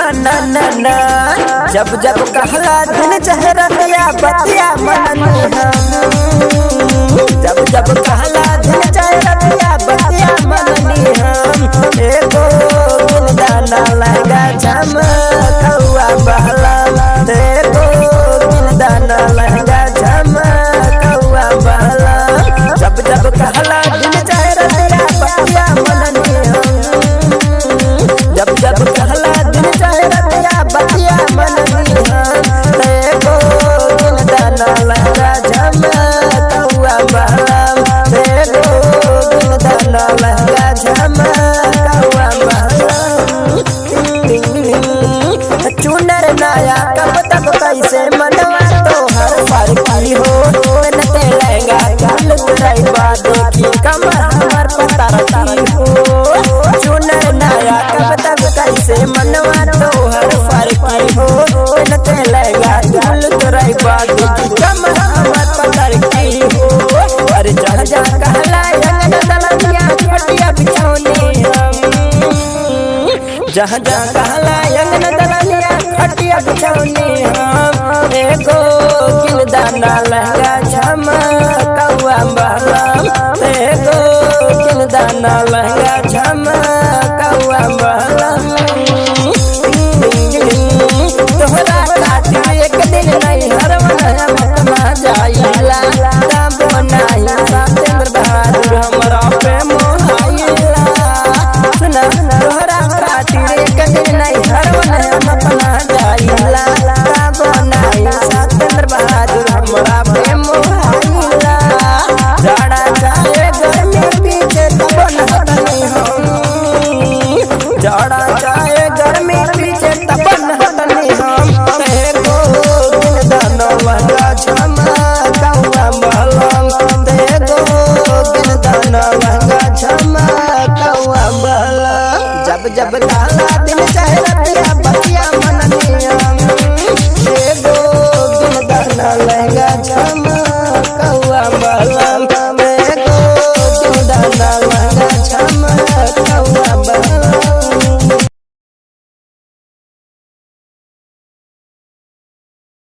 ना ना ना जब जब कहला दिन चेहरा बतिया मननी हम जब जब कहला दिन चेहरा बतिया मननी हम एको दिन दाना लगा झमकौआ बहला एको दिन दाना लगा झमकौआ बहला जब जब कहला दिन चेहरा बतिया मननी हम जब जब कहला दिन चेहरा बतिया मननी हम एको दिन दाना लगा झमकौआ बहला एको दिन दाना लगा झमकौआ बहला चुनर नाया कब तक कैसे मनवा तो हर फरकी हो नते लहंगा गाल तुरैबा देखी कमर हमर पता रखी हो चुनर नाया कब तक कैसे मनवा तो हर फरकी हो नते लहंगा गाल तुरैबा देखी कमर हमर पता रखी हो अरे जा जा कहला रंग दलनिया खटिया बिछौनी जहाँ जहाँ कहला यंगन दलनिया खटिया बिछौनी हम एको किल दाना लहंगा झमकौआ बहला एको किल दाना लहंगा झमकौआ बहला तोहरा खातिर एक दिन नहीं हर मत जाइला तब नहीं सत्येंद्र बहादुर हमरा पे मोहाइला सुना तोहरा खातिर एक दिन नहीं हर मत जाइला तब नहीं सत्येंद्र बहादुर हमरा पे मोहाइला जाड़ा चाहे गर्मी पीछे तब नहीं हम जाड़ा